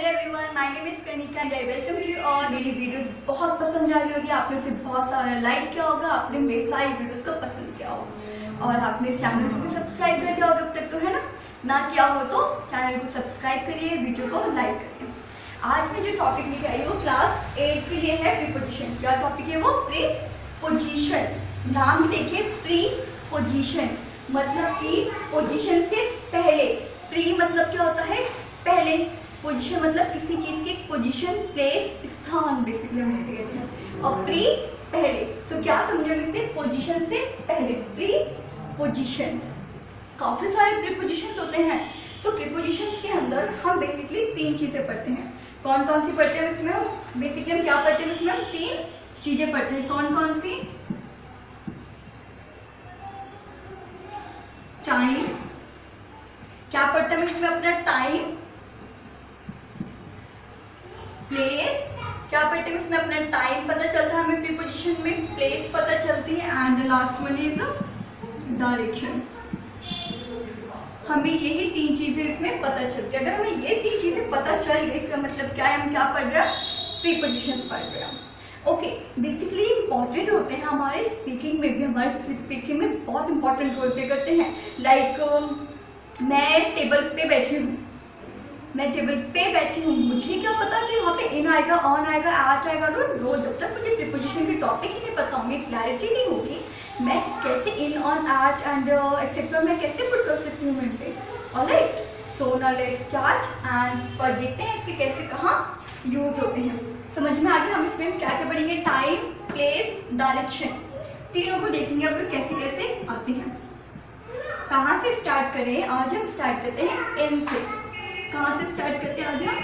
Hello everyone, my name is Kanika and I welcome to all. मेरी videos बहुत पसंद आ रही होगी, आपने इसे बहुत सारा लाइक किया होगा, आपने मेरी सारी वीडियोस को पसंद किया होगा और आपने इस चैनल को भी सब्सक्राइब कर दिया होगा अब तक, तो है ना किया हो तो चैनल को सब्सक्राइब करिए, वीडियो को लाइक करिए। आज मैं जो टॉपिक लेके आई हूँ क्लास 8 के लिए है प्रीपोजिशन। क्या टॉपिक है वो? प्रीपोजिशन। नाम देखिए, प्रीपोजिशन मतलब कि पोजीशन से पहले। प्री मतलब क्या होता है? पहले। पोजीशन मतलब किसी चीज की पोजीशन, प्लेस, स्थान, बेसिकली हम इसे कहते हैं। और प्री पहले। सो क्या समझे हम इसे? पोजीशन से पहले, प्री पोजीशन। काफी सारे प्रीपोजिशंस होते हैं। सो प्रीपोजिशंस के अंदर हम बेसिकली 3 चीजें पढ़ते हैं। कौन कौन सी पढ़ते हैं इसमें? बेसिकली हम क्या पढ़ते हैं इसमें? हम 3 चीजें पढ़ते हैं। कौन कौन सी? टाइम। क्या पढ़ते हैं इसमें? अपना टाइम। प्लेस। क्या पढ़ते हैं इसमें? अपना टाइम पता चलता है हमें प्रीपोजिशन में, प्लेस पता चलती है, and last one is direction. हमें यही 3 चीजें इसमें पता चलती है। अगर हमें ये 3 चीजें पता चल गई, इसका मतलब क्या है? हम क्या पढ़ रहे हैं? प्रीपोजिशंस पढ़ रहे हैं। ओके, बेसिकली इंपॉर्टेंट होते हैं हमारे स्पीकिंग में भी, हमारे स्पीकिंग में बहुत इंपॉर्टेंट रोल प्ले करते हैं। लाइक मैं टेबल पे बैठी हूँ, मुझे क्या पता कि वहाँ पे इन आएगा, ऑन आएगा, एट आएगा, नो। जब तक मुझे प्रीपोजिशन के टॉपिक ही नहीं पता होंगे, क्लैरिटी नहीं होगी, मैं कैसे इन, ऑन, एट एंड एक्सेट्रा मैं कैसे पुट कर सकती हूँ वहाँ पे। Alright, so now let's start and पढ़ देखते हैं इसके कैसे कहाँ यूज होते हैं। समझ में आ गया? हम इसमें क्या क्या पढ़ेंगे? टाइम, प्लेस, डायरेक्शन, तीनों को देखेंगे अब कैसे कैसे आते हैं। कहाँ से स्टार्ट करें? आज हम स्टार्ट करते हैं इन से। कहाँ से स्टार्ट करते हैं आज हम?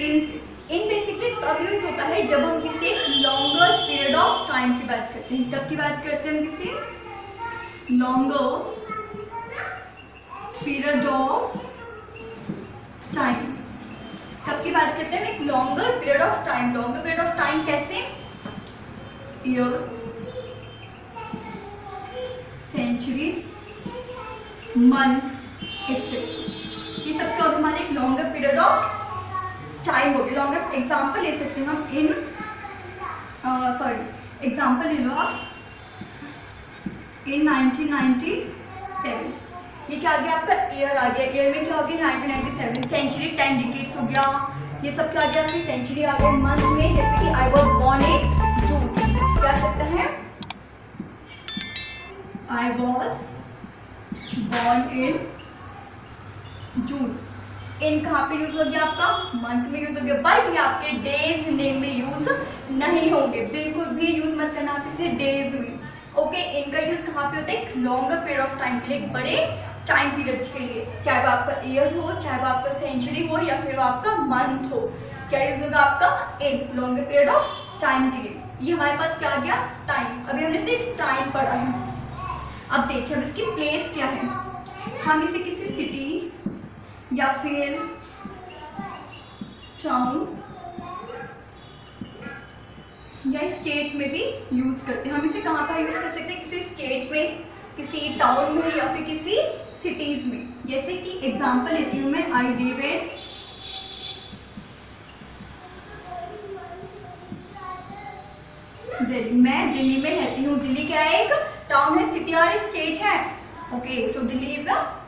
इन से। इन बेसिकली तब यूज होता है जब हम किसी लॉन्गर पीरियड ऑफ टाइम की बात करते हैं। कब की बात करते हैं हम? किसी लॉन्गर पीरियड ऑफ टाइम। कब की बात करते हैं? एक longer period of time. Longer period of time कैसे? Year, century, month, etcetera. ये सब क्या होगा? हमारे एक लॉन्गर पीरियड ऑफ टाइम हो गया। लॉन्गर एग्जाम्पल ले सकते हैं हम इन एग्जाम्पल ले लो आप, इन 1997। ये क्या आ गया? आपका ईयर आ गया। ईयर में क्या हो गया? 1997। सेंचुरी 10 डिकेड्स हो गया। ये सब क्या आ गया? आपकी सेंचुरी आ गया। मंथ में जैसे कि आई वॉज बॉर्न इन जून, क्या आ सकता है? आई वॉज बॉर्न इन जून। इन कहाँ पे यूज हो गया? आपका मंथ में यूज हो गया, बट ये आपके डेज नेम में यूज नहीं होंगे। बिल्कुल भी यूज मत करना आप इसे डेज में। ओके, इनका यूज कहाँ पे होता है? एक लॉन्गर पीरियड ऑफ टाइम के लिए, एक बड़े टाइम पीरियड के लिए, चाहे वो आपका ईयर हो, चाहे वो आपका सेंचुरी हो, या फिर वो आपका मंथ हो। क्या यूज होगा आपका? इन लॉन्गर पीरियड ऑफ टाइम के लिए। ये हमारे पास क्या आ गया? टाइम। अभी हमने सिर्फ टाइम पढ़ा है। अब देखिए अब इसकी प्लेस क्या है। हम इसे किसी सिटी या फिर टाउन या स्टेट में भी यूज करते हैं। हम इसे कहाँ यूज कर सकते हैं? किसी स्टेट में, किसी टाउन में, या फिर किसी सिटीज में। जैसे कि एग्जांपल लेती हूँ मैं, आई लिव इन दिल्ली। मैं दिल्ली में रहती हूँ। दिल्ली क्या है? एक टाउन है, सिटी और स्टेट है। Okay, so Delhi is a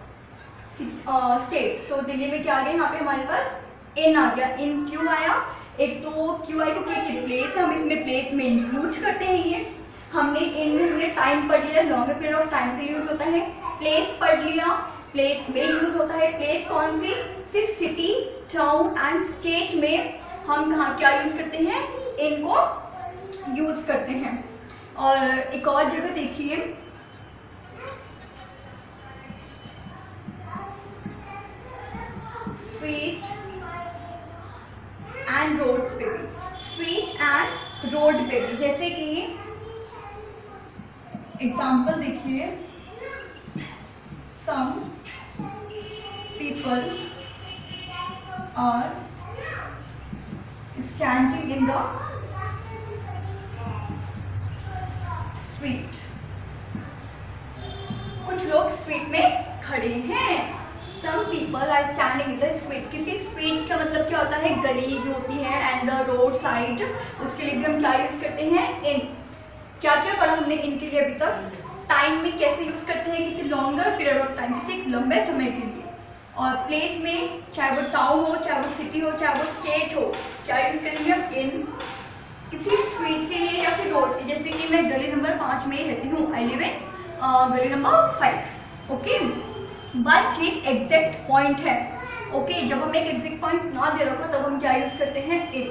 state. So Delhi में क्या आ गया? यहाँ पे हमारे पास इन आ गया। इन क्यों आया? एक तो क्यों आया क्योंकि प्लेस है, हम इसमें प्लेस में इंक्लूड करते हैं। ये हमने हमने टाइम पढ़ लिया, लॉन्गर पीरियड ऑफ टाइम के लिए यूज होता है। प्लेस पढ़ लिया, प्लेस में यूज होता है। प्लेस कौन सी? सिर्फ सिटी, टाउन एंड स्टेट में हम कहाँ क्या यूज करते हैं? इनको यूज करते हैं। और एक और जगह देखिए, स्ट्रीट एंड रोड्स पे भी, स्ट्रीट एंड रोड पे भी। जैसे कि एग्जाम्पल देखिए, some people are standing in the street. कुछ लोग स्ट्रीट में खड़े हैं। Some people are standing in the street. किसी मतलब क्या होता है, गली जो होती है एंड द रोड साइड, उसके लिए भी हम क्या यूज करते हैं, इन। क्या क्या पढ़ा हमने इनके लिए अभी तक, टाइम में कैसे यूज करते हैं, किसी लॉन्गर पीरियड ऑफ टाइम, किसी एक लंबे समय के लिए। और प्लेस में चाहे वो टाउन हो, चाहे वो सिटी हो, चाहे वो स्टेट हो, क्या यूज करेंगे हम, इन। किसी स्ट्रीट के लिए या फिर रोड के, जैसे कि मैं गली नंबर 5 में रहती हूँ, आई लिव इन गली नंबर 5, ओके। बट ये एग्जैक्ट पॉइंट है, ओके। जब हम एक एग्जैक्ट पॉइंट ना दे रखा तब हम क्या यूज करते हैं, इन।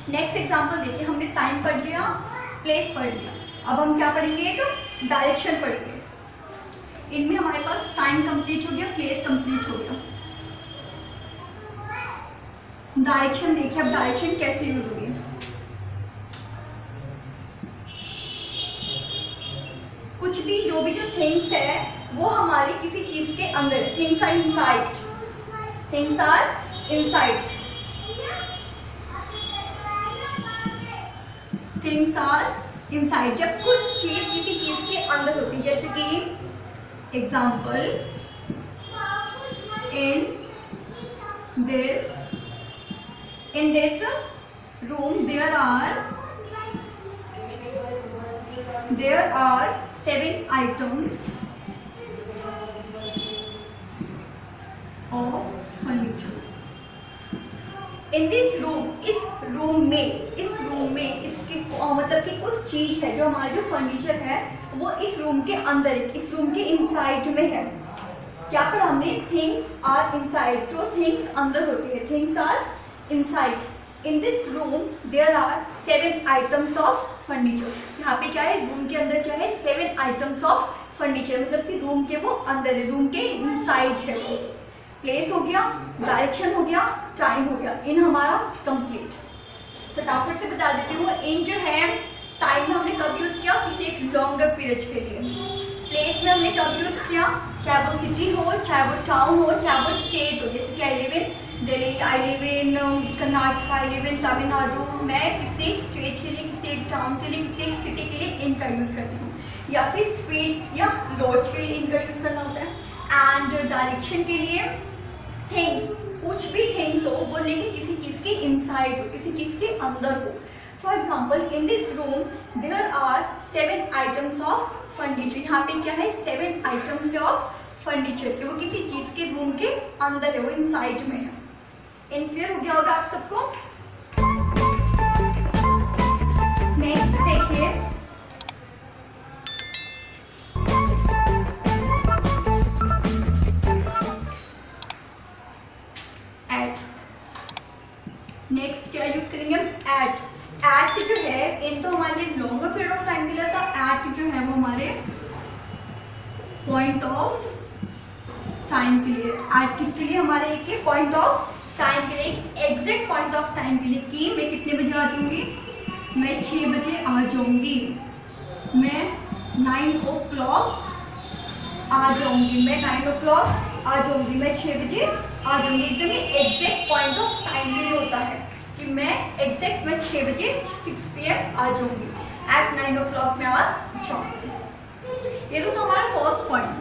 नेक्स्ट एग्जांपल देखिए, हमने टाइम पढ़ लिया, प्लेस पढ़ लिया, अब हम क्या पढ़ेंगे, तो डायरेक्शन पढ़ेंगे। इनमें हमारे पास टाइम कंप्लीट हो गया, प्लेस कंप्लीट हो गया, डायरेक्शन देखिए। अब डायरेक्शन कैसे यूज होगी, कुछ भी जो थिंग्स है वो हमारी किसी चीज के अंदर है, things are inside, things are inside, things are inside. जब कुछ चीज किसी चीज के अंदर होती है, जैसे कि example, in this room there are 7 items of furniture in this room। इस रूम में इसकी मतलब कि उस चीज है जो हमारे जो फर्नीचर है वो इस रूम के अंदर है, इस रूम के इनसाइड में है। क्या पढ़ा हमने, थिंग्स आर इनसाइड, जो थिंग्स अंदर होती है, things are inside. In this room there are 7 items of furniture. यहाँ पे क्या है, रूम के अंदर क्या है, 7 आइटम्स ऑफ फर्नीचर, मतलब कि रूम के वो अंदर है, रूम के इनसाइड है वो। प्लेस हो गया, डायरेक्शन हो गया, टाइम हो गया, इन हमारा कंप्लीट। फटाफट से बता देती हूँ, इन जो है टाइम में हमने कब यूज किया, किसी एक लॉन्गर पीरियड के लिए। प्लेस में हमने कब यूज किया, चाहे वो सिटी हो, चाहे वो टाउन हो, चाहे वो स्टेट हो, जैसे कि I live in Delhi, I live in Karnataka, I live in Tamil Nadu. मैं किसी एक स्टेट के लिए, किसी एक टाउन के लिए, किसी एक सिटी के लिए इनका यूज करती हूँ, या फिर स्ट्रीट या रोड के लिए इनका यूज करना होता है। एंड डायरेक्शन के लिए थिंग्स, कुछ भी थिंग्स हो वो, लेकिन किसी चीज के इनसाइड हो, किसी चीज के अंदर हो। For example, in this room there are 7 items of furniture. यहाँ पे क्या है, 7 आइटम्स ऑफ फर्नीचर के, वो किसी चीज के रूम के अंदर है, वो इनसाइड में है। इन क्लियर हो गया होगा आप सबको। नेक्स्ट देखिए, एट। नेक्स्ट क्या यूज करेंगे हम, एट। एट जो है, इन तो हमारे लिए लॉन्गर पीरियड ऑफ टाइम के लिए था, एट जो है वो हमारे पॉइंट ऑफ टाइम के लिए। एट किसके लिए, हमारे एक पॉइंट ऑफ टाइम के लिए, एक एग्जैक्ट पॉइंट ऑफ टाइम के लिए, कि मैं कितने बजे आ जाऊंगी, मैं 6 बजे आ जाऊंगी, मैं 9 o'clock आ जाऊंगी, मैं 9 o'clock आ जाऊंगी, मैं 6 बजे आ जाऊंगी। एकदम ही एग्जैक्ट पॉइंट ऑफ टाइम के लिए होता है कि मैं एग्जैक्ट, मैं 6 बजे 6 PM आ जाऊंगी, एट 9 o'clock में आ जाऊंगी। ये तो था हमारा फर्स्ट पॉइंट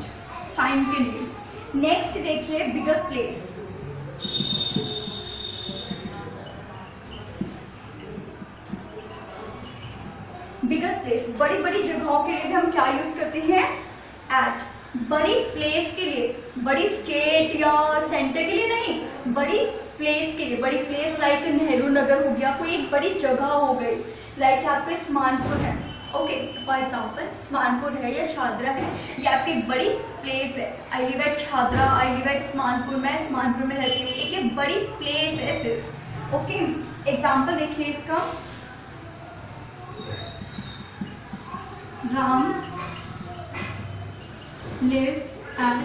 टाइम के लिए। नेक्स्ट देखिए, बिगर प्लेस। बिगर प्लेस, बड़ी बड़ी जगहों के लिए भी हम क्या यूज करते हैं, एट। बड़ी प्लेस के लिए, बड़ी स्टेट या सेंटर के लिए नहीं, बड़ी प्लेस के लिए। बड़ी प्लेस लाइक नेहरू नगर हो गया, कोई एक बड़ी जगह हो गई, लाइक यहाँ पे स्मानपुर है, ओके फॉर एग्जाम्पल स्मानपुर है या शादरा है, ये आपकी एक बड़ी प्लेस है। I live at Shahdara, I live at Usmanpur, मैं स्मानपुर में रहती हूँ, एक ये बड़ी प्लेस है सिर्फ, ओके। एग्जाम्पल देखिए इसका, Ram lives at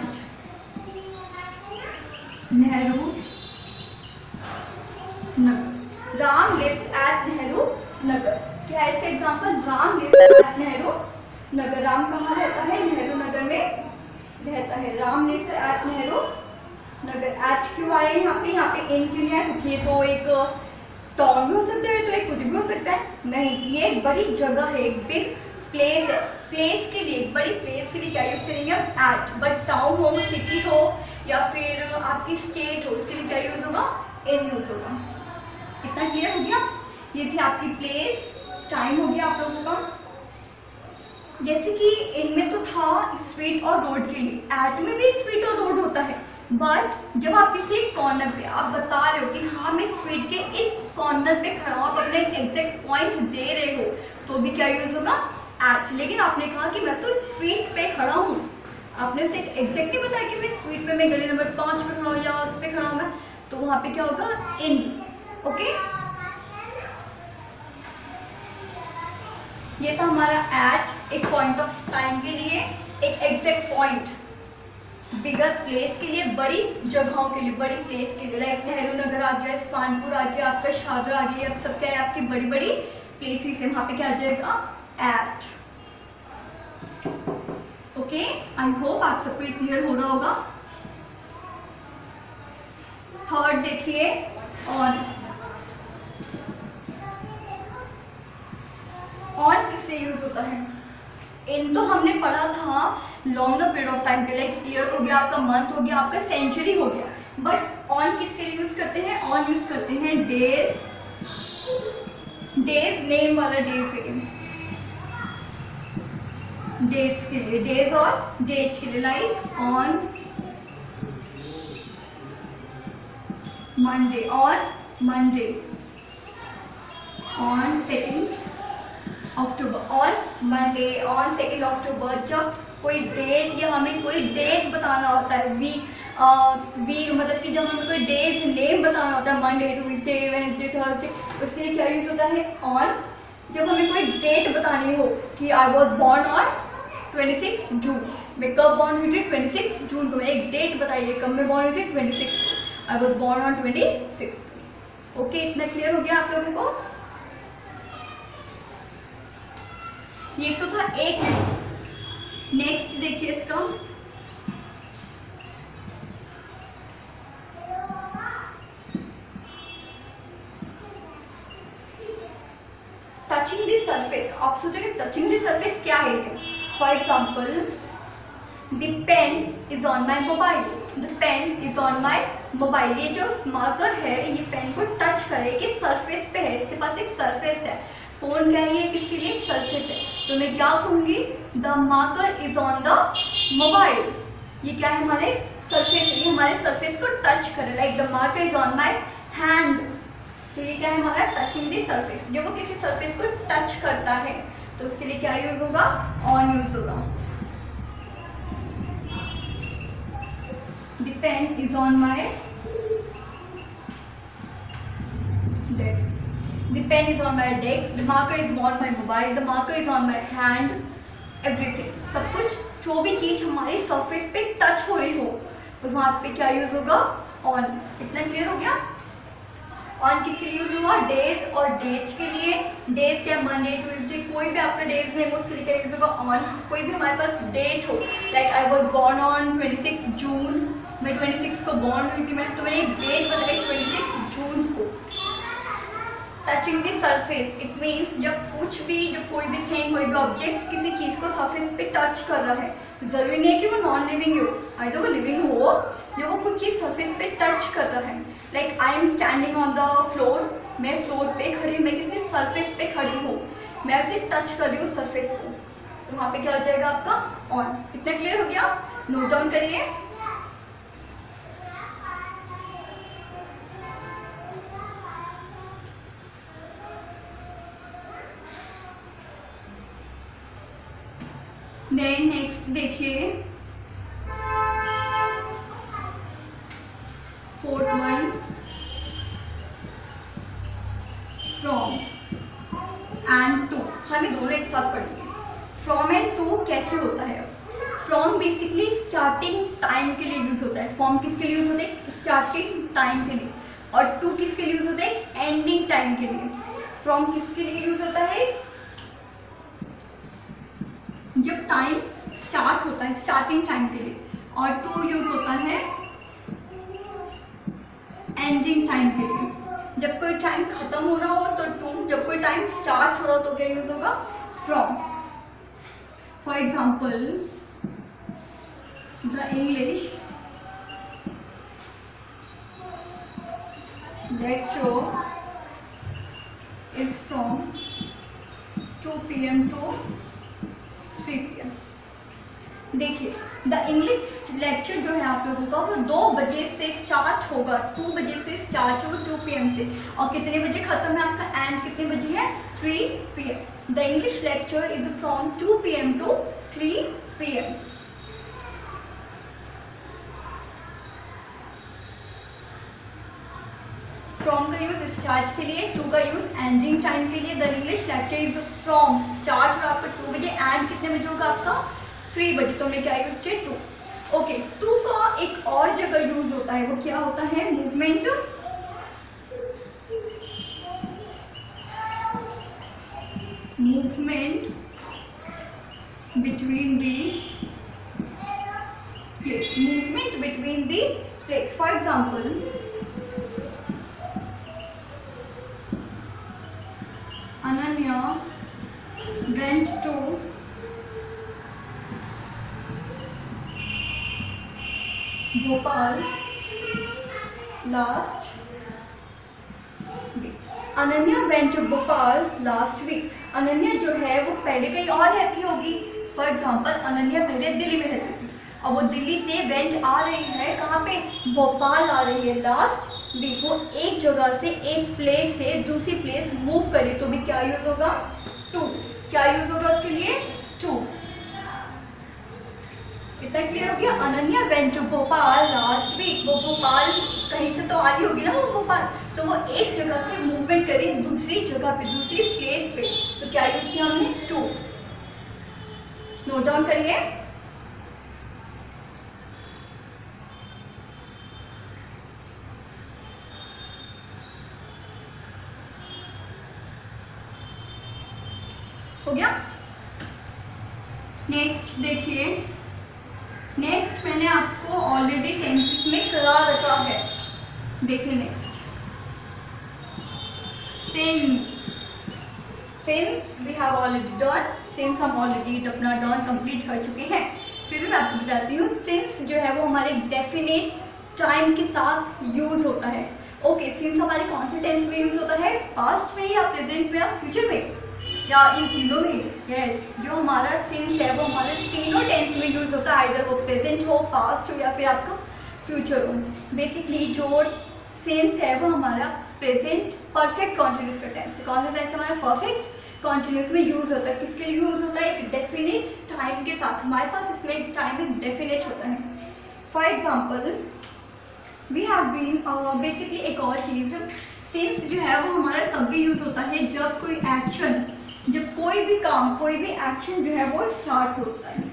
Nehru Nagar. Ram lives at Nehru नगर, क्या है इसका example, Ram lives at Nehru Nagar. Ram कहाँ रहता है, नेहरू नगर में रहता है। Ram lives at Nehru Nagar. At क्यों आए यहाँ पे, इन क्यों है, क्योंकि ये तो एक टाउन भी हो सकता है, तो एक कुछ भी हो सकता है, नहीं, ये एक बड़ी जगह है, एक बिग प्लेस है। प्लेस के लिए, बड़ी प्लेस के लिए क्या यूज करेंगे हम, एट। बट टाउन हो, सिटी हो या फिर आपकी स्टेट हो, उसके लिए क्या यूज होगा, इन यूज होगा। इतना क्लियर हो गया? ये थी आपकी प्लेस, टाइम हो गया आप लोगों का। जैसे कि इनमें तो था स्ट्रीट और रोड के लिए, एट में भी स्ट्रीट और रोड होता है, बट जब आप किसी कॉर्नर पे आप बता रहे हो कि हाँ मैं स्ट्रीट के इस कॉर्नर पे खड़ा हूँ, आप अपने एग्जैक्ट पॉइंट दे रहे हो, तो भी क्या यूज होगा? एट। लेकिन आपने कहा कि मैं तो स्ट्रीट पे खड़ा हूँ, आपने उसे एग्जैक्ट नहीं बताया कि मैं स्ट्रीट पे, मैं गली नंबर 5 पे खड़ा हूँ या उस पे खड़ा हूँ मैं, तो वहां पे क्या होगा? इन। ओके, ये था हमारा एट, एक पॉइंट ऑफ टाइम के लिए, एक एग्जैक्ट पॉइंट, बिगर प्लेस के लिए, बड़ी जगहों के लिए, बड़ी प्लेस के लिए, लाइक नेहरू नगर आ गया, इस्पानपुर आ गया, आपका शाहजहाँ आ गया, अब सब क्या है आपकी बड़ी बड़ी प्लेसेस है, वहां पे क्या आ जाएगा? एट। ओके, आई होप आप सबको ये क्लियर हो रहा होगा। थर्ड देखिए, ऑन। ऑन किससे यूज होता है? इन तो हमने पढ़ा था लॉन्गर पीरियड ऑफ टाइम के, लाइक ईयर हो गया आपका, मंथ हो गया आपका, सेंचुरी हो गया, बट ऑन किसके लिए यूज करते हैं? ऑन यूज करते हैं डेज, डेज नेम वाला डेज है, डेट्स के लिए, डेज और डेट के लिए, like on Monday, on Monday, on 2 October, on Monday, on 2 अक्टूबर। जब कोई डेट या हमें कोई डेज बताना होता है, वीक मतलब कि जब हमें कोई डेज नेम बताना होता है, मंडे, ट्यूसडे, वेडनेसडे, थर्सडे, उसके लिए क्या यूज होता है? ऑन। जब हमें कोई डेट बतानी हो कि आई वॉज बॉर्न ऑन 26 जून, मैं कब बॉर्न हुई थी? 26 जून को, मैंने एक डेट बताई है कब मैं बॉर्न हुई थी? 26, I was born on 26। Okay, इतना क्लियर हो गया आप लोगों को? ये तो था एक यूज। नेक्स्ट देखिए इसका, टचिंग द सरफेस। आप सोचोगे टचिंग द सरफेस क्या है? For example, the pen is on my mobile, the pen is on my mobile. ये जो मार्कर है, ये पेन को टच करे, कि सरफेस पे है, इसके पास एक सरफेस है। फोन क्या है? ये किसके लिए? एक सरफेस है, तो मैं क्या कहूंगी? The marker is on the mobile. ये क्या है? हमारे सरफेस, ये हमारे सरफेस को टच करे, like the marker is on my hand. तो ये क्या है हमारा? Touching the surface. जब वो किसी सरफेस को टच करता है तो उसके लिए क्या यूज होगा? ऑन यूज होगा। The pen is on my desk, the pen is on my desk, the marker is on my mobile, the marker is on my hand, everything, सब कुछ, जो भी चीज हमारी सरफेस पे टच हो रही हो, उस वहां पे क्या यूज होगा? ऑन। इतना क्लियर हो गया? ऑन किसके लिए यूज हुआ? डेज और डेट के लिए। डेज क्या? मंडे, ट्यूसडे, कोई भी आपका डेज नेम, उसके लिए क्या यूज होगा? ऑन। कोई भी हमारे पास डेट हो, like I was born on 26 जून, मैं 26 को बॉर्न हुई थी, मैं तो मैंने एक डेट बताई 26 जून को। Touching the surface, it means जब कुछ भी, जब कोई भी थिंग, कोई भी ऑब्जेक्ट किसी चीज को सरफेस पे टच कर रहा है, जरूरी नहीं है कि वो नॉन लिविंग हो, आइदर वो लिविंग हो, जब वो कुछ चीज सरफेस पे टच कर रहा है, like I am standing on the floor, मैं फ्लोर पे खड़ी हूँ, मैं किसी सरफेस पे खड़ी हूँ, मैं उसे टच कर रही हूँ सरफेस को, तो वहां पे क्या हो जाएगा आपका? ऑन। इतना क्लियर हो गया? नोट डाउन करिए। देन नेक्स्ट देखिए, 4th one, from and to. हम ये दोनों एक साथ पढ़ेंगे। फ्रॉम एंड टू कैसे होता है? फ्रॉम बेसिकली स्टार्टिंग टाइम के लिए यूज होता है। फ्रॉम किसके लिए यूज होता है? स्टार्टिंग टाइम के लिए। और टू किसके लिए यूज होता है? एंडिंग टाइम के लिए। फ्रॉम किसके लिए यूज होता है? जब टाइम स्टार्ट होता है, स्टार्टिंग टाइम के लिए। और टू यूज होता है एंडिंग टाइम के लिए। जब कोई टाइम खत्म हो रहा हो तो टू, जब कोई टाइम स्टार्ट हो रहा हो तो क्या यूज होगा? From. For example, the English lecture is from 2 PM to 3 PM। देखिए द इंग्लिश लेक्चर जो है आप लोगों का वो 2 बजे से स्टार्ट होगा, 2 बजे से स्टार्ट होगा 2 PM से, और कितने बजे खत्म है आपका, एंड कितने बजे है, 3 PM। The English lecture is from 2 PM to 3 PM। From का यूज स्टार्ट के लिए, टू का यूज एंडिंग टाइम के लिए। The English lecture is from start होगा आपका 2 बजे, एंड कितने बजे होगा आपका, 3 बजे। तो हमने क्या यूज किया, 2। ओके, 2 का एक और जगह यूज होता है, वो क्या होता है, movement. Movement between the place, movement between the place. For example Ananya went to Bhopal last week। Ananya went to Bhopal last week। Ananya जो है वो पहले कहीं और रहती होगी। फॉर एग्जाम्पल अनन्या पहले दिल्ली में रहती थी, अब वो दिल्ली से वेंट आ रही है कहाँ पे, भोपाल आ रही है लास्ट वीक। वो एक जगह से, एक प्लेस से दूसरी प्लेस मूव करी, तो भी क्या यूज होगा, 2। क्या यूज होगा उसके लिए, 2। इतना क्लियर हो गया। Ananya went to Bhopal last week, वो भोपाल कहीं से तो आ रही होगी ना वो भोपाल, तो वो एक जगह से मूवमेंट करी दूसरी जगह पे, दूसरी प्लेस पे, तो क्या यूज किया हमने, 2। नोट डाउन करिए। हो गया। नेक्स्ट देखिए, नेक्स्ट मैंने आपको ऑलरेडी टेंसेस में करा रखा है। देखिए next, since. Since we have already done, since हम ऑलरेडी अपना डन कंप्लीट कर चुके हैं। फिर भी मैं आपको बताती हूँ, सिंस जो है वो हमारे डेफिनेट टाइम के साथ यूज होता है। ओके, सिंस हमारे कौन से टेंस में यूज होता है, पास्ट में या प्रेजेंट में या फ्यूचर में, या इन तीनों में। यस, जो हमारा सिंस है वो हमारे तीनों टेंस में यूज होता है, आइदर वो प्रेजेंट हो, पास्ट हो, या फिर आपका फ्यूचर हो। बेसिकली जो सिंस है वो हमारा प्रेजेंट परफेक्ट कॉन्टिन्यूस का टेंस है। कौन सा टेंस हमारा परफेक्ट कॉन्टिन्यूस में यूज होता है, किसके लिए यूज होता है, एक डेफिनेट टाइम के साथ। हमारे पास इसमें टाइम एक डेफिनेट होता है। For example we have been, basically एक और चीज़, सिंस जो है वो हमारा तब भी यूज होता है जब कोई एक्शन, जब कोई भी काम, कोई भी एक्शन जो है वो स्टार्ट होता है।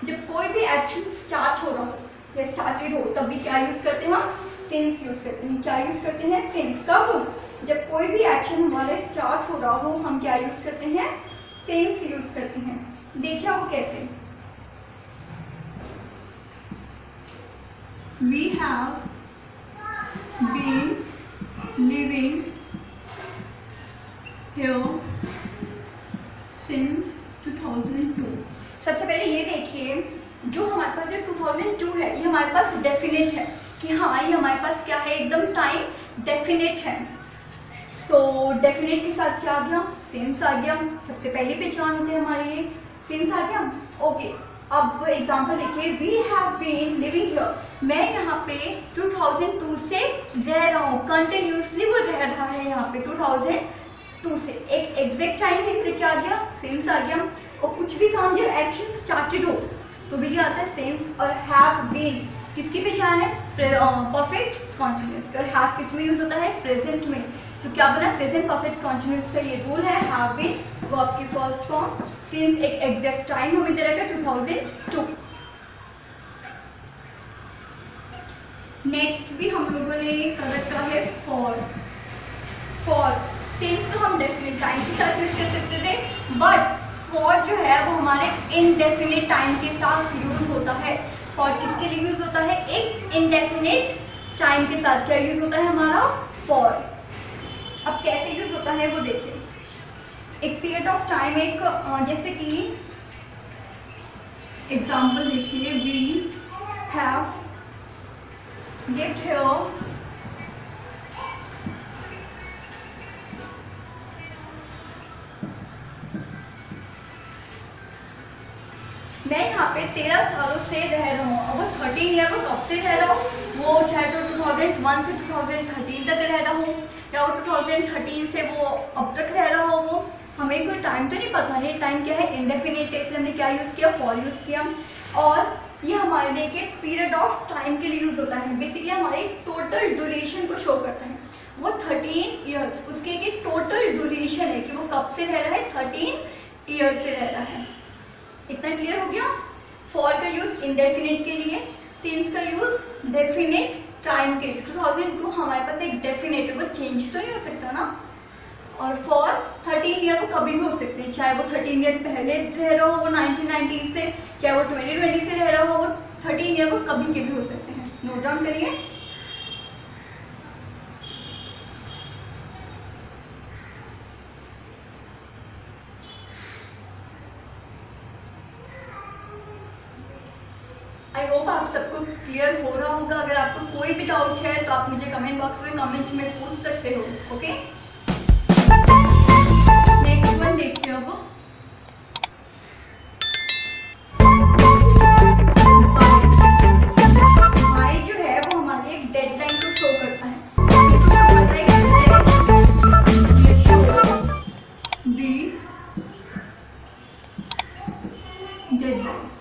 जब कोई भी एक्शन स्टार्ट हो रहा हो या स्टार्टेड हो, तब भी क्या यूज करते हैं हम, सिंस यूज करते हैं। क्या यूज करते हैं, सिंस। कब, जब कोई भी एक्शन हमारे स्टार्ट हो रहा हो, हम क्या यूज करते हैं, सिंस यूज करते हैं। देखिए वो कैसे, we have been living here since 2002। सबसे पहले ये देखिए, जो हमारे पास जो 2002 है, ये हमारे पास डेफिनेट है कि हाँ ये हमारे पास क्या है, एकदम टाइम डेफिनेट है। सो डेफिनेट के साथ क्या आ गया, सिंस आ गया। सबसे पहली पहचान होती है हमारी ये, सिंस आ गया। ओके, अब एग्जाम्पल देखिए, we have been living here, मैं यहाँ पे 2002 से रह रहा हूँ, कंटिन्यूसली वो रह रहा है यहाँ पे 2002 से। एक एग्जैक्ट टाइम है, इसलिए क्या आ गया, सिंस आ गया। और कुछ भी काम जब एक्शन स्टार्टेड हो तो भी क्या आता है, सिंस। और हैव बीन किसकी पहचान है, परफेक्ट कॉन्टिन्यूस। और हैव किस में यूज होता है, प्रेजेंट में। सो क्या बना, प्रेजेंट परफेक्ट कॉन्टिन्यूस का ये रूल है, हैव बीन, वो आपकी फर्स्ट फॉर्म। सिंस एक एग्जैक्ट टाइम हमें दे रखा है 2002। नेक्स्ट भी हम लोगों ने कर रखा है फॉर। फॉर सिंस तो हम डेफिनेट टाइम के साथ यूज कर सकते थे, बट फॉर जो है वो हमारे इनडेफिनेट टाइम के साथ यूज होता है। फॉर किसके लिए यूज होता है, एक इनडेफिनेट टाइम के साथ क्या यूज होता है हमारा, फॉर। अब कैसे यूज होता है वो देखिए, एक पीरियड ऑफ टाइम, एक जैसे कि एग्जाम्पल देखिए, वी हैव lived here पे 13 सालों से रह रहा हूँ। अब वो 13 ईयर वो कब से रह रहा हूँ, वो चाहे तो 2001 से 2013 तक रह रहा हूँ या वो 2013 से वो अब तक रह रहा हो। वो हमें कोई टाइम तो नहीं पता नहीं, टाइम क्या है, इंडेफिनिट है, इसलिए हमने क्या यूज़ किया, फॉर यूज़ किया। और ये हमारे लिए एक पीरियड ऑफ टाइम के लिए यूज़ होता है, बेसिकली हमारे टोटल ड्यूरेशन को शो करता है। वो 13 ईयर्स, उसके एक टोटल ड्यूरेशन है कि वो कब से रह रहा है, 13 ईयर्स से रह रहा है। इतना क्लियर हो गया। फॉर का यूज़ इंडेफिनिट के लिए, सिंस का यूज़ डेफिनेट टाइम के लिए। 2002 हमारे पास एक डेफिनेट है, वो चेंज तो नहीं हो सकता ना। और फॉर 13 ईयर वो कभी भी हो सकते हैं, चाहे वो 13 ईयर पहले रह रहा हो वो 1990 से, चाहे वो 2020 से रह रहा हो, वो 13 ईयर वो कभी के भी हो सकते हैं। नोट डाउन करिए। आई होप आप सबको क्लियर हो रहा होगा। अगर आपको कोई भी डाउट है तो आप मुझे कमेंट बॉक्स में कमेंट में पूछ सकते हो। ओके, नेक्स्ट वन देखिए। अब बाय जो है वो हमारे एक डेडलाइन को शो करता है। इसको शो करता है कि शो दी डेडलाइंस।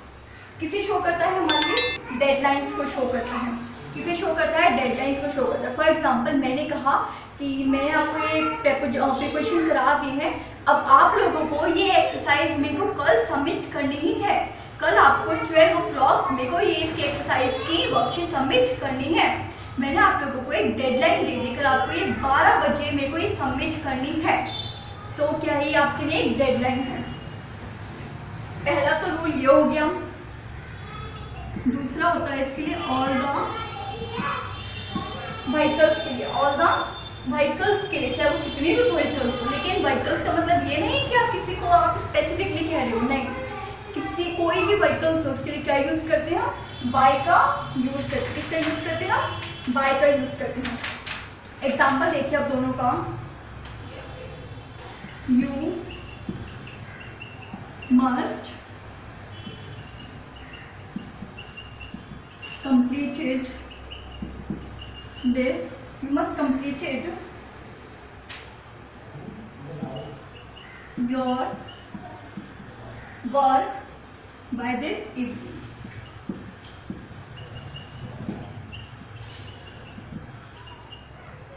किसे शो करता है, हमारे डेडलाइंस को शो करता है। किसे शो करता है, डेडलाइंस को शो करता है। फॉर एग्जांपल मैंने कहा कि मैंने आपको ये प्रिपरेशन करा दी है, अब आप लोगों को ये एक्सरसाइज मेरे को कल सबमिट करनी ही है। कल आपको 12 o'clock मेरे को ये इसकी एक्सरसाइज की वर्कशीट सबमिट करनी है। मैंने आप लोगों को एक डेडलाइन दे दी, कल आपको ये 12 बजे मेरे को ये सबमिट करनी है। सो क्या ये आपके लिए एक डेडलाइन है। पहला तो रूल ये हो गया। दूसरा होता है इसके लिए ऑल द व्हीकल्स के लिए, ऑल द व्हीकल्स के लिए, चाहे वो कितनी भी व्हीकल्स हो। लेकिन व्हीकल्स का मतलब ये नहीं कि आप किसी को आप स्पेसिफिकली कह रहे हो, नहीं, किसी कोई भी व्हीकल्स हो उसके लिए क्या यूज करते हैं, बाय का यूज करते हैं। किसका यूज करते हैं, बाय का यूज करते हैं। एग्जाम्पल देखिए आप दोनों का। You must completed this, you must completed your work by this evening.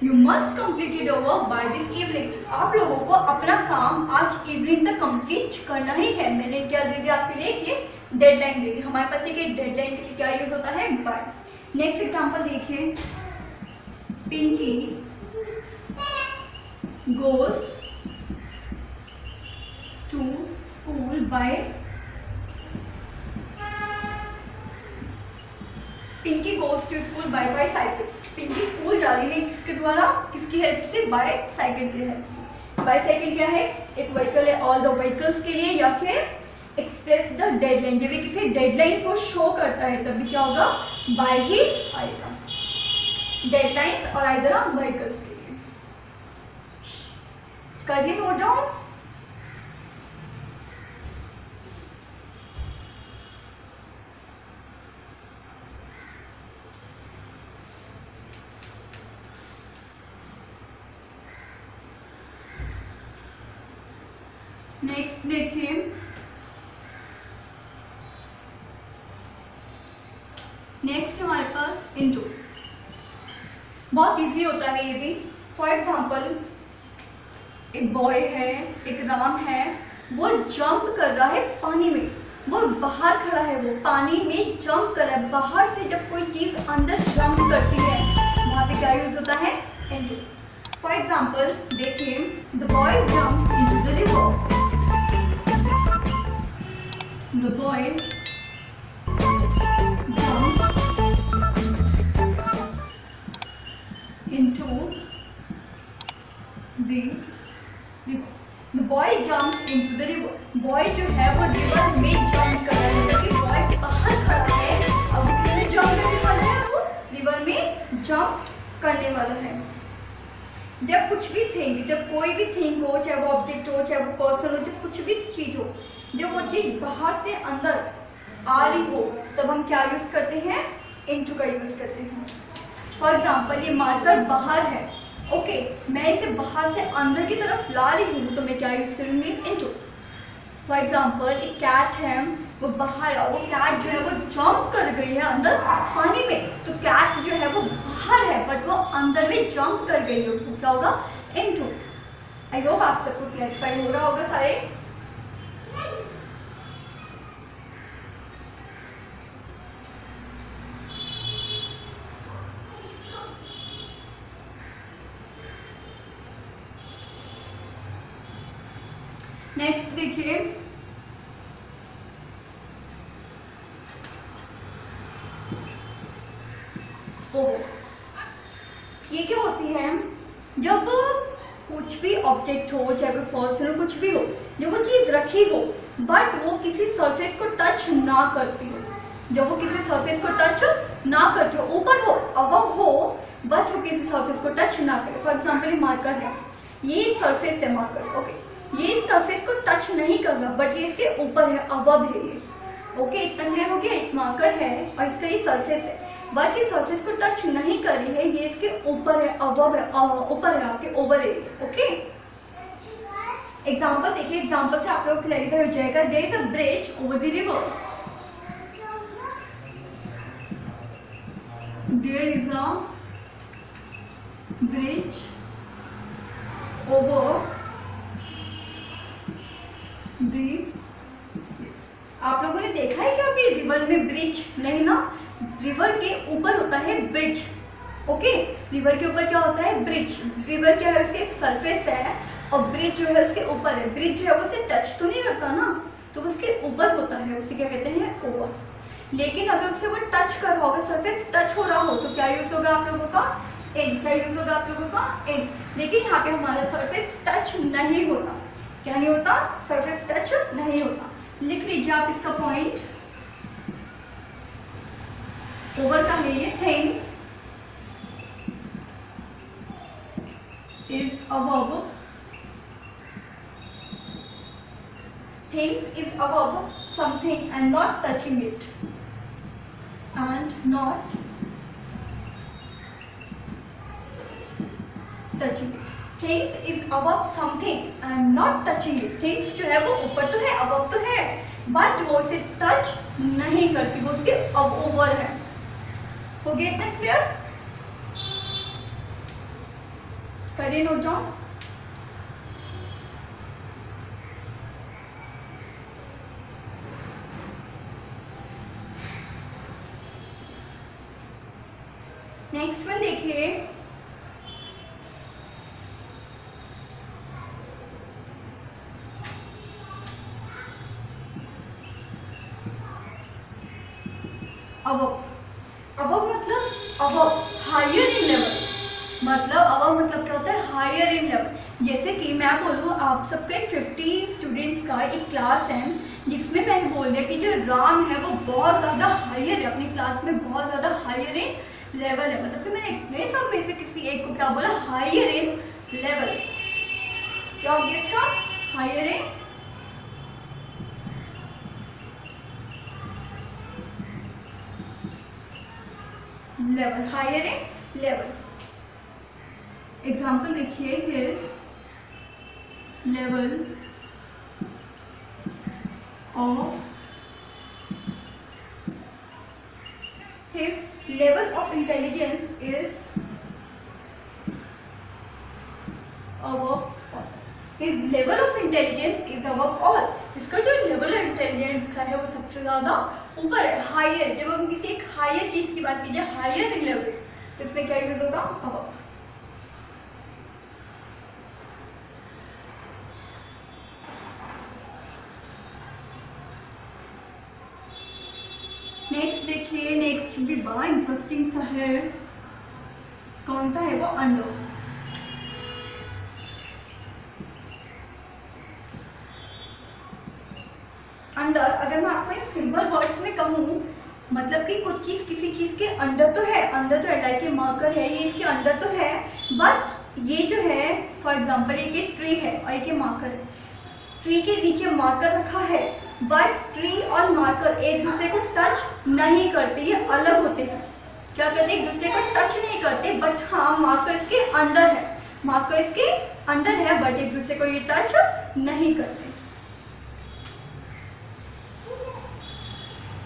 You must completed your work by this evening. आप लोगों को अपना काम आज इवनिंग तक कंप्लीट करना ही है। मैंने क्या दे दिया आपके लिए, ये डेडलाइन दे दी। हमारे पास एक डेडलाइन के लिए क्या यूज होता है, बाय। नेक्स्ट एग्जांपल देखिए। Pinky goes to school by, Pinky goes to school by cycle. Pinky school जा रही है किसके द्वारा, किसकी हेल्प से, बाय साइकिल की हेल्प से। बाय साइकिल क्या है, एक व्हीकल है ऑल द व्हीकल्स के लिए, या फिर एक्सप्रेस द डेडलाइन, जब भी किसी डेडलाइन को शो करता है तभी क्या होगा, बाय ही आएगा। डेडलाइंस और आइदर व्हीकल्स के लिए। करिए नोट डाउन। नेक्स्ट देखिए। नेक्स्ट हमारे पास इनटू, बहुत इजी होता है ये भी। फॉर एग्जाम्पल एक बॉय है, एक राम है, वो जंप कर रहा है पानी में, वो बाहर खड़ा है, वो पानी में जंप कर रहा है। बाहर से जब कोई चीज अंदर जंप करती है वहां पे क्या यूज होता है, इनटू। फॉर एग्जाम्पल देखिए, the boy jump into the river. The boy jumped into the river. The boy jumped into the river. Boy जो है वो रिवर में जंप कर रहा है, मतलब कि बॉय बाहर खड़ा है, अब वो किसमें जंप करने वाला है, वो रिवर में जंप करने वाला है। जब कुछ भी थिंग, जब कोई भी थिंग हो, चाहे वो ऑब्जेक्ट हो, चाहे वो पर्सन हो, जब कुछ भी चीज हो, जब वो चीज बाहर से अंदर आ रही हो तब हम क्या यूज करते हैं, इनटू का यूज करते हैं। फॉर एग्जाम्पल ये मार्कर बाहर है, ओके, मैं इसे बाहर से अंदर की तरफ ला रही हूँ तो मैं क्या यूज करूंगी, इनटू। फॉर एग्जाम्पल एक कैट है, वो बाहर, वो कैट जो है वो जंप कर गई है अंदर पानी में, तो कैट जो है वो बाहर है बट वो अंदर में जंप कर गई है, तो क्या होगा, इनटू। आई होप आप सबको क्लैरिफाई हो रहा होगा सारे। नेक्स्ट देखिए, ओहो, ये क्या होती है, जब कुछ भी ऑब्जेक्ट हो, चाहे कोई पर्सन हो, कुछ भी हो, जब वो चीज रखी हो बट वो किसी सरफेस को टच ना करती हो, जब वो किसी सरफेस को टच ना करती हो, ऊपर हो, अबव हो, बट वो किसी सरफेस को टच ना करे। फॉर एग्जाम्पल मार्कर है, ये सरफेस है मार्कर, ओके, ये इस सरफेस को टच नहीं कर रहा बट ये इसके ऊपर है, अबव है ये, ओके, इतना क्लियर हो गया। एक मार्कर है और इसका ये सरफेस है बट ये सरफेस को टच नहीं कर रही है, ये इसके ऊपर है, अबव है, ऊपर है, आपके ओवर एरिया, ओके। एग्जांपल देखिए, एग्जांपल से आप लोग क्लियर हो जाएगा। There is a bridge over the river, there is a bridge over the, आप लोगों ने देखा है क्या अभी रिवर में ब्रिज, नहीं ना, रिवर के ऊपर होता है ब्रिज, ओके, रिवर के ऊपर क्या होता है, ब्रिज। रिवर क्या है, उसके एक सरफेस है और ब्रिज जो है उसके ऊपर है। ब्रिज जो है वो उसे टच तो नहीं करता ना, तो उसके ऊपर होता है, उसे क्या कहते हैं, ओवर। लेकिन अगर उसे वो टच कर रहा होगा, सरफेस टच हो रहा हो, तो क्या यूज होगा आप लोगों का, इन। क्या यूज होगा आप लोगों का, इन। लेकिन यहाँ पे हमारा सरफेस टच नहीं होता, क्या नहीं होता, सरफेस टच नहीं होता। लिख लीजिए आप इसका पॉइंट, ओवर का है ये, things is above, things is above something and not touching it, and not touching it. Things is above something and not touching it. Things जो है वो ऊपर तो है, अबव तो है, बट वो उसे टच नहीं करती, वो उसके अब ओवर है। हो गया इतना क्लियर, करिए नोट डाउन। नेक्स्ट वन देखिए, अबव। अबव मतलब अबव, हायर इन लेवल, मतलब अबव मतलब क्या होता है, हायर इन लेवल। जैसे कि मैं बोलूँ आप सबके 50 स्टूडेंट्स का एक क्लास है, जिसमें मैंने बोल दिया कि जो राम है वो बहुत ज़्यादा हायर है, अपनी क्लास में बहुत ज़्यादा हायर इन लेवल है, मतलब कि मैंने इतने सब में से किसी एक को क्या बोला, हायर इन लेवल। क्या हो गया इसका, higher in level, higher in level. Example देखिए, his level of, his level of intelligence is above all. His level of intelligence is above all. इसका जो लेवल ऑफ इंटेलिजेंस का है वो सबसे ज्यादा ऊपर है, हायर। जब हम किसी एक हायर चीज की बात कीजिए, हायर इन लेवल, तो इसमें क्या यूज होगा, above। नेक्स्ट देखिए, नेक्स्ट भी बड़ा इंटरेस्टिंग सा है, कौन सा है वो, अंडर। अंडर, अगर मैं आपको इन सिंपल वर्ड्स में कहूँ, मतलब कि कुछ चीज किसी चीज के अंडर तो है, अंदर तो है, लाइक ये मार्कर है, ये इसके अंदर तो है, बट ये जो है, फॉर एग्जांपल एक ये ट्री है और एक ये मार्कर है, ट्री के नीचे मार्कर रखा है बट ट्री और मार्कर एक दूसरे को टच नहीं करते, ये अलग होते हैं। क्या करते, एक दूसरे को टच नहीं करते, बट हाँ मार्कर इसके अंदर है, मार्कर इसके अंदर है, बट एक दूसरे को ये टच नहीं करते।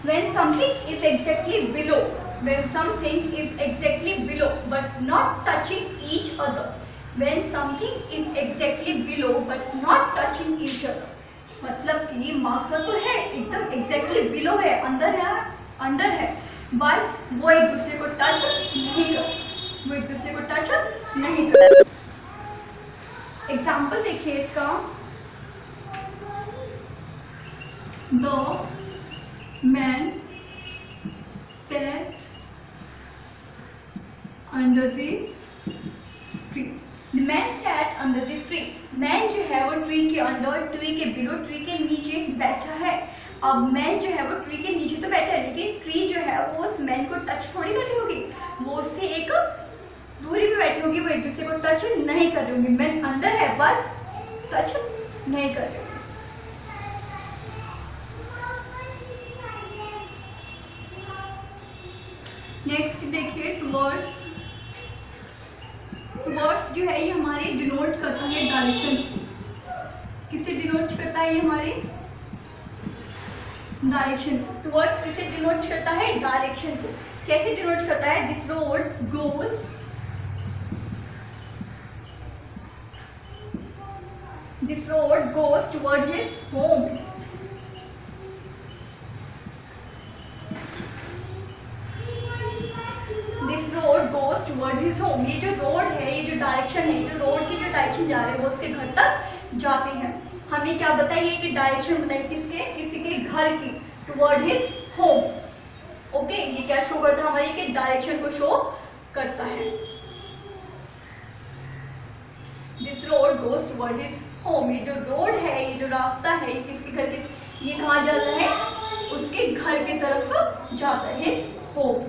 When something is exactly below, when something is exactly below but not touching each other, when something is exactly below but not touching each other, मतलब कि मार्कर तो है एकदम एग्जैक्टली बिलो है, अंदर है, बट वो एक दूसरे को टच नहीं करते, वो एक दूसरे को टच नहीं करते। एग्जाम्पल देखिए इसका, the man sat under the tree. The man sat under the tree. Man जो है वो ट्री के अंदर, ट्री के बिलो, ट्री के नीचे बैठा है। अब मैन जो है वो ट्री के नीचे तो बैठा है, लेकिन ट्री जो है वो उस मैन को टच थोड़ी कर रही होगी, वो उससे एक दूरी पे बैठी होगी, वो एक दूसरे को टच नहीं कर रही होगी। मैन अंदर है पर टच नहीं कर रही होगी। नेक्स्ट देखिए टुवर्ड्स। टुवर्ड्स जो है ये हमारे डिनोट करता है डायरेक्शन। किसे डिनोट करता है ये हमारे डायरेक्शन। टुवर्ड्स किसे डिनोट करता है, डायरेक्शन को। कैसे डिनोट करता है, this road goes, this road goes toward his home. Goes toward his home. ये जो रोड है, ये जो डायरेक्शन है, जो रोड की जो डायरेक्शन जा रहे हैं वो उसके घर तक जाते हैं। हमने क्या बताया कि डायरेक्शन बताई किसके, किसी के घर की, टुवर्ड हिज होम। ओके, ये क्या शो करता है हमारी, कि डायरेक्शन को शो करता है। This road goes toward his home. ये जो रोड है, ये जो रास्ता है, ये किसके घर के, ये कहाँ जाता है, उसके घर की तरफ जाता है, हिज होम।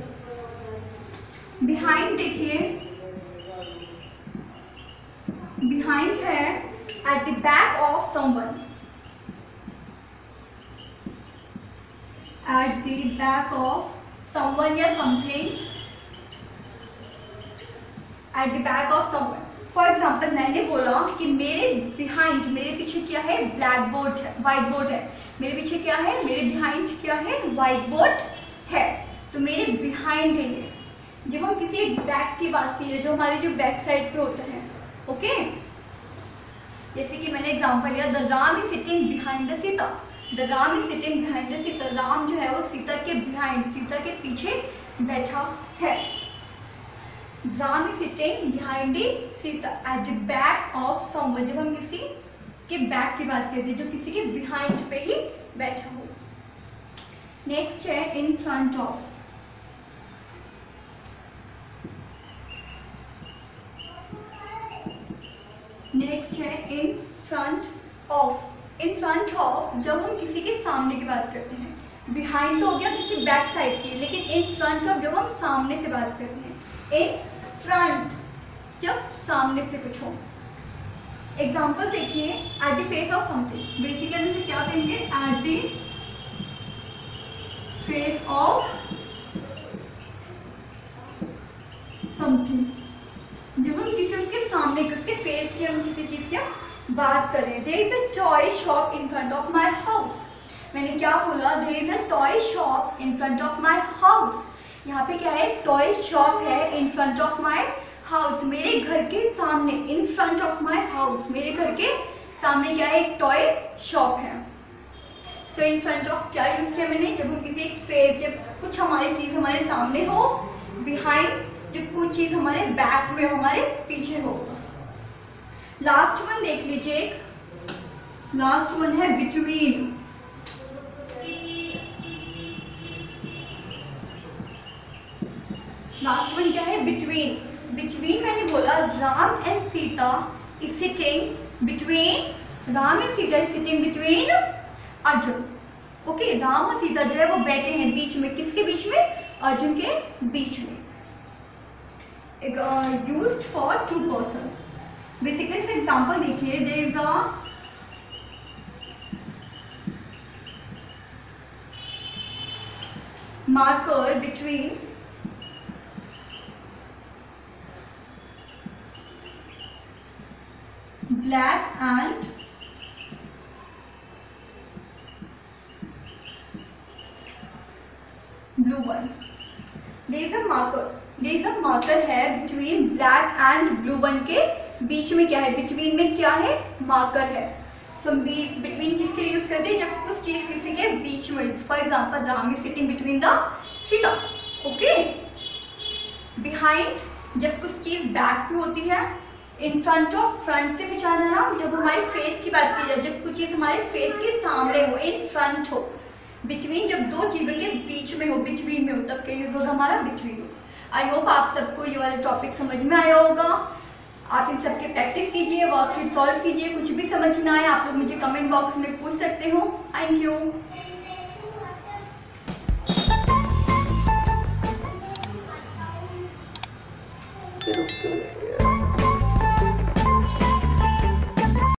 बिहाइंड देखिए, बिहाइंड है at the back of someone, at the back of someone या something, at the back of someone. For example मैंने बोला कि मेरे बिहाइंड, मेरे पीछे क्या है, ब्लैक बोर्ड है, व्हाइट बोर्ड है। मेरे पीछे क्या है, मेरे बिहाइंड क्या है, व्हाइट बोर्ड है। तो मेरे बिहाइंड है ये। जब हम किसी एक बैक की बात कीजिए, जो हमारे जो बैक साइड पे होता है, ओके, जैसे कि मैंने एग्जांपल लिया, the Ram is sitting behind the Sita. The Ram is sitting behind the Sita. Ram जो है वो सीता के बिहाइंड, सीता के पीछे बैठा है। Ram is sitting behind the Sita eight the back of someone. जब हम किसी के बैक की बात करते हैं, जो किसी के बिहाइंड पे ही बैठा हो। नेक्स्ट है इन फ्रंट ऑफ। नेक्स्ट है in front of. In front of जब हम किसी के सामने की बात करते हैं, बिहाइंड तो हो गया किसी बैक साइड की, लेकिन इन फ्रंट ऑफ जब हम सामने से बात करते हैं, इन फ्रंट जब सामने से कुछ हो। एग्जाम्पल देखिए, at the face of something. Basically हम इसे क्या कहेंगे, at the face of something. जब हम किसी उसके सामने, उसके फेस की हम किसी चीज की बात करें। There is a toy shop in front of my house. मैंने क्या बोला, there is a toy shop in front of my house. यहाँ पे क्या है, टॉय शॉप है in front of my house, मेरे घर के सामने। In front of my house, मेरे घर के सामने क्या है, एक टॉय शॉप है। सो इन फ्रंट ऑफ क्या यूज किया मैंने, जब हम किसी एक फेस, जब कुछ हमारी चीज हमारे सामने हो। बिहाइंड जब कोई चीज हमारे बैक में, हमारे पीछे हो। लास्ट वन देख लीजिए, लास्ट वन है बिटवीन। लास्ट वन क्या है, बिटवीन। बिटवीन मैंने बोला, Ram and Sita is sitting between, Ram and Sita is sitting between Arjun. Okay, Ram और सीता जो है वो बैठे हैं बीच में, किसके बीच में, अर्जुन के बीच में। used for two person। Basically इसका एग्जाम्पल देखिए, there is a marker between black and blue one. There is a marker है between black and blue one के बीच में क्या है, between में क्या है, marker है. So between किसके लिए यूज करते हैं, जब कुछ चीज किसी के बीच में. For example Ram is sitting between the Sita. Okay. Behind जब कुछ चीज बैक में होती है. इन फ्रंट ऑफ, फ्रंट से पहचाना ना जब हमारे फेस की बात की जाए, जब कुछ चीज हमारे फेस के सामने हो, इन फ्रंट हो. बिटवीन जब दो चीजों के बीच में हो, बिटवीन में हो, तब क्या यूज होगा हमारा, बिटवीन. आई होप आप सबको ये वाला टॉपिक समझ में आया होगा. आप इन सबके प्रैक्टिस कीजिए, वर्कशीट सॉल्व कीजिए. कुछ भी समझ ना आए आप लोग मुझे कमेंट बॉक्स में पूछ सकते हो. Thank you.